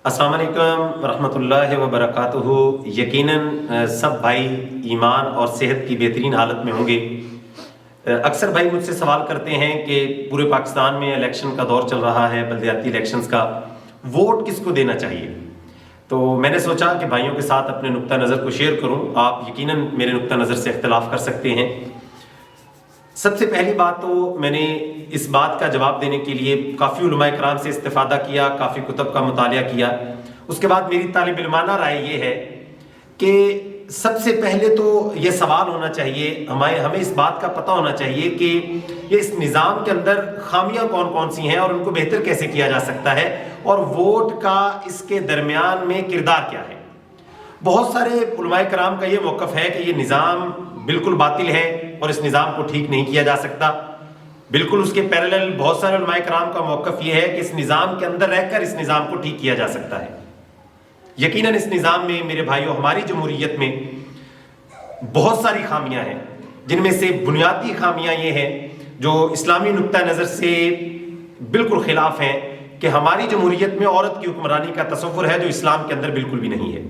अस्सलाम वालेकुम रहमतुल्लाहि व बरकातुहू। यकीनन सब भाई ईमान और सेहत की बेहतरीन हालत में होंगे। अक्सर भाई मुझसे सवाल करते हैं कि पूरे पाकिस्तान में इलेक्शन का दौर चल रहा है, बल्दियाती इलेक्शंस का, वोट किसको देना चाहिए। तो मैंने सोचा कि भाइयों के साथ अपने नुक्ता नज़र को शेयर करूं। आप यकीनन मेरे नुक्ता नज़र से इख्तिलाफ कर सकते हैं। सबसे पहली बात तो मैंने इस बात का जवाब देने के लिए काफ़ी उलमाए कराम से इस्तिफादा किया, काफ़ी कुतुब का मुतालिया किया। उसके बाद मेरी तालिब इल्माना राय ये है कि सबसे पहले तो ये सवाल होना चाहिए, हमें इस बात का पता होना चाहिए कि ये इस निज़ाम के अंदर खामियां कौन कौन सी हैं और उनको बेहतर कैसे किया जा सकता है, और वोट का इसके दरमियान में किरदार क्या है। बहुत सारे उलमाए कराम का ये मौक़िफ़ है कि ये निज़ाम बिल्कुल बातिल है और इस निज़ाम को ठीक नहीं किया जा सकता। बिल्कुल उसके पैरेलल बहुत सारे उलमाए कराम का मौक़िफ़ ये है कि इस निज़ाम के अंदर रहकर इस निज़ाम को ठीक किया जा सकता है। यकीनन इस निज़ाम में मेरे भाइयों, हमारी जमहूरियत में बहुत सारी खामियां हैं, जिनमें से बुनियादी खामियां ये हैं जो इस्लामी नुक्ता नज़र से बिल्कुल खिलाफ हैं कि हमारी जमहूरियत में औरत की हुक्मरानी का तसव्वुर है जो इस्लाम के अंदर बिल्कुल भी नहीं है।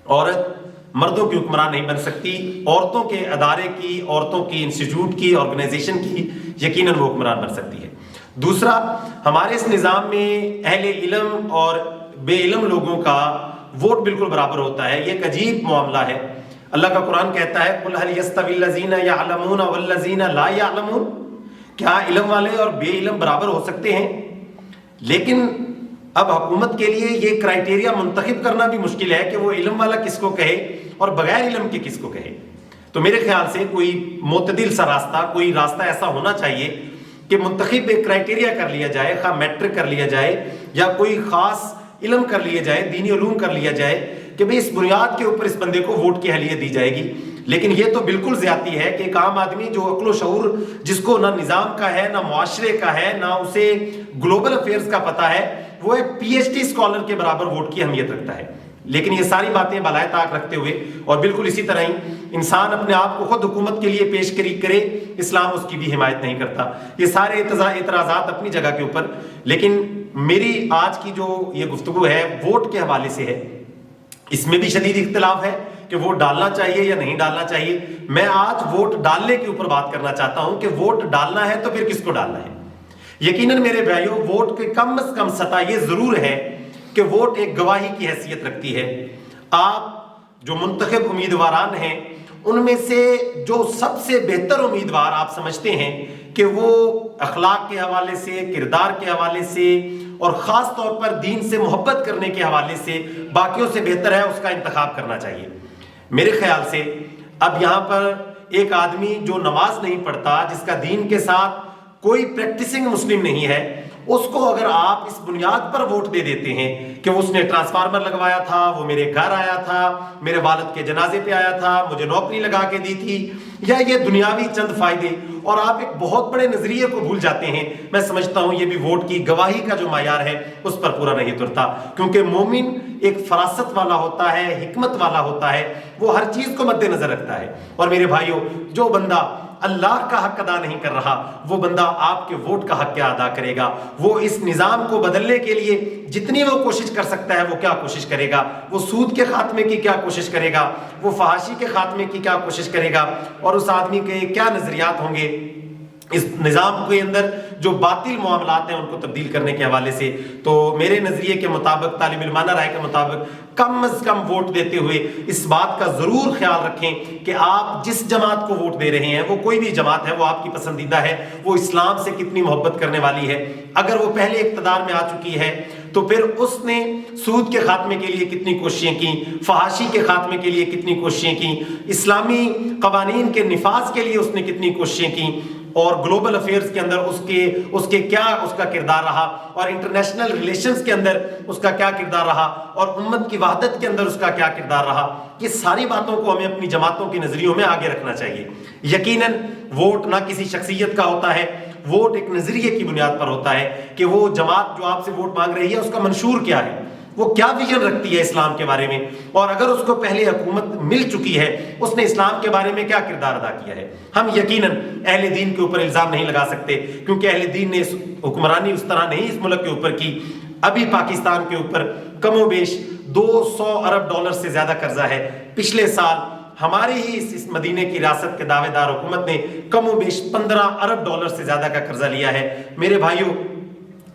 औरत मर्दों की हुक्मरान नहीं बन सकती। औरतों के अदारे की, औरतों की इंस्टीट्यूट की, ऑर्गेनाइजेशन की यकीनन वो हुक्मरान बन सकती है। दूसरा, हमारे इस निज़ाम में अहले इल्म और बेइल्म लोगों का वोट बिल्कुल बराबर होता है। ये एक अजीब मामला है। अल्लाह का कुरान कहता है, कुल हल यस्तविल्लज़ीना यअलमून वल्लज़ीना ला यअलमून, क्या इल्म वाले और बेइल्म बराबर हो सकते हैं। लेकिन अब हुकूमत के लिए ये क्राइटेरिया मुंतखब करना भी मुश्किल है कि वो इल्म वाला किसको कहे और बगैर इल्म के किसको कहे। तो मेरे ख्याल से कोई मुतदिल सा रास्ता, कोई रास्ता ऐसा होना चाहिए कि मुंतखब एक क्राइटेरिया कर लिया जाए, खा मैट्रिक कर लिया जाए या कोई ख़ास इल्म कर लिया जाए, दीनी उलूम कर लिया जाए कि भाई इस बुनियाद के ऊपर इस बंदे को वोट की अहलियत दी जाएगी। लेकिन ये तो बिल्कुल ज्यादती है कि एक आम आदमी जो अक्ल शऊर, जिसको ना निज़ाम का है, ना मुआशरे का है, ना उसे ग्लोबल अफेयर्स का पता है, वो एक पीएचडी स्कॉलर के बराबर वोट की अहमियत रखता है। लेकिन ये सारी बातें बलाए ताक रखते हुए, और बिल्कुल इसी तरह ही इंसान अपने आप को खुद हुकूमत के लिए पेश करे, इस्लाम उसकी भी हिमायत नहीं करता। ये सारे एतराज़ात अपनी जगह के ऊपर। लेकिन मेरी आज की जो ये गुफ्तगू है वोट के हवाले से है, इसमें भी शदीद इख्तिलाफ है कि वोट डालना चाहिए या नहीं डालना चाहिए। मैं आज वोट डालने के ऊपर बात करना चाहता हूं कि वोट डालना है तो फिर किसको डालना है। यकीनन मेरे भाइयों, वोट के कम से कम सतह ये जरूर है कि वोट एक गवाही की हैसियत रखती है। आप जो मुंतखब उम्मीदवारान हैं उनमें से जो सबसे बेहतर उम्मीदवार आप समझते हैं कि वो अखलाक के हवाले से, किरदार के हवाले से और ख़ास तौर पर दीन से मोहब्बत करने के हवाले से बाकियों से बेहतर है, उसका इंतखाब करना चाहिए। मेरे ख्याल से अब यहाँ पर एक आदमी जो नमाज नहीं पढ़ता, जिसका दीन के साथ कोई प्रैक्टिसिंग मुस्लिम नहीं है, उसको अगर आप इस बुनियाद पर वोट दे देते हैं कि उसने ट्रांसफार्मर लगवाया था, वो मेरे घर आया था, मेरे वालिद के जनाजे पे आया था, मुझे नौकरी लगा के दी थी, या ये दुनियावी चंद फायदे, और आप एक बहुत बड़े नजरिए को भूल जाते हैं, मैं समझता हूं ये भी वोट की गवाही का जो मायार है उस पर पूरा नहीं उतरता। क्योंकि मोमिन एक फरासत वाला होता है, हिकमत वाला होता है, वो हर चीज को मद्देनजर रखता है। और मेरे भाइयों, जो बंदा अल्लाह का हक अदा नहीं कर रहा, वो बंदा आपके वोट का हक क्या अदा करेगा। वो इस निज़ाम को बदलने के लिए जितनी वो कोशिश कर सकता है वो क्या कोशिश करेगा। वो सूद के खात्मे की क्या कोशिश करेगा, वो फहाशी के खात्मे की क्या कोशिश करेगा, और उस आदमी के क्या नजरियात होंगे इस निज़ाम के अंदर जो बातिल मामलात हैं उनको तब्दील करने के हवाले से। तो मेरे नज़रिए के मुताबिक, तालिब इल्माना राय के मुताबिक, कम से कम वोट देते हुए इस बात का ज़रूर ख्याल रखें कि आप जिस जमात को वोट दे रहे हैं, वो कोई भी जमात है, वो आपकी पसंदीदा है, वो इस्लाम से कितनी मोहब्बत करने वाली है। अगर वो पहले इक़्तिदार में आ चुकी है तो फिर उसने सूद के खात्मे के लिए कितनी कोशिशें की, फहाशी के खात्मे के लिए कितनी कोशिशें की, इस्लामी कवानीन के निफाज के लिए उसने कितनी कोशिशें की, और ग्लोबल अफेयर्स के अंदर उसके क्या उसका किरदार रहा, और इंटरनेशनल रिलेशंस के अंदर उसका क्या किरदार रहा, और उम्मत की वहदत के अंदर उसका क्या किरदार रहा। ये सारी बातों को हमें अपनी जमातों के नजरियों में आगे रखना चाहिए। यकीनन वोट ना किसी शख्सियत का होता है, वोट एक नजरिए की बुनियाद पर होता है कि वो जमात जो आपसे वोट मांग रही है उसका मंशूर क्या है, وہ کیا ویژن رکھتی ہے اسلام کے بارے میں، اور اگر اس کو پہلے حکومت مل چکی ہے اس نے اسلام کے بارے میں کیا کردار ادا کیا ہے۔ ہم یقیناً اہل دین کے اوپر الزام نہیں لگا سکتے، کیونکہ اہل دین نے حکمرانی اس طرح نہیں اس ملک کے اوپر کی۔ ابھی پاکستان کے اوپر کم و بیش 200 ارب ڈالر سے زیادہ قرضہ ہے۔ پچھلے سال ہماری ہی اس مدینے کی ریاست کے دعوے دار حکومت نے کم و بیش 15 ارب ڈالر سے زیادہ کا قرضہ لیا ہے۔ میرے بھائیوں،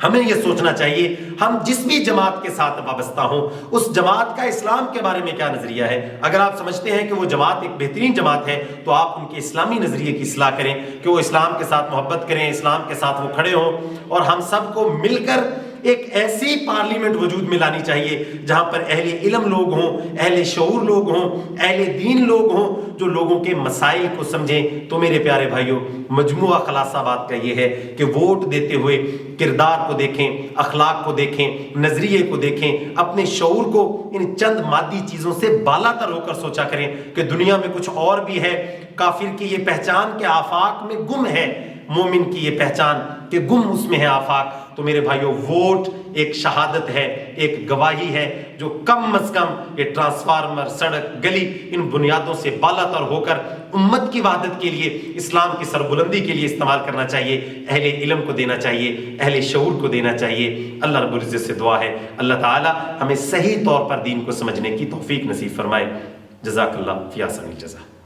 ہمیں یہ سوچنا چاہیے ہم جس بھی جماعت کے ساتھ وابستہ ہوں اس جماعت کا اسلام کے بارے میں کیا نظریہ ہے۔ اگر آپ سمجھتے ہیں کہ وہ جماعت ایک بہترین جماعت ہے تو آپ ان کے اسلامی نظریے کی اصلاح کریں کہ وہ اسلام کے ساتھ محبت کریں، اسلام کے ساتھ وہ کھڑے ہوں، اور ہم سب کو مل کر ایک ایسی پارلیمنٹ وجود میں لانی چاہیے جہاں پر اہل علم لوگ ہوں، اہل شعور لوگ ہوں، اہل دین لوگ ہوں جو لوگوں کے مسائل کو سمجھیں۔ تو میرے پیارے بھائیوں، مجموعہ خلاصہ بات کا یہ ہے کہ ووٹ دیتے ہوئے کردار کو دیکھیں، اخلاق کو دیکھیں، نظریے کو دیکھیں، اپنے شعور کو ان چند مادی چیزوں سے بالا تر ہو کر سوچا کریں کہ دنیا میں کچھ اور بھی ہے۔ کافر کی یہ پہچان کہ آفاق میں گم ہے، مومن کی یہ پہچان کہ گم اس میں ہے آفاق۔ تو میرے بھائیوں، ووٹ ایک شہادت ہے، ایک گواہی ہے جو کم از کم یہ ٹرانسفارمر، سڑک، گلی، ان بنیادوں سے بالا تر ہو کر امت کی وحدت کے لیے، اسلام کی سربلندی کے لیے استعمال کرنا چاہیے، اہل علم کو دینا چاہیے، اہل شعور کو دینا چاہیے۔ اللہ رب العزت سے دعا ہے اللہ تعالی ہمیں صحیح طور پر دین کو سمجھنے کی توفیق نصیب فرمائے۔ جزاک اللہ فی احسن الجزا۔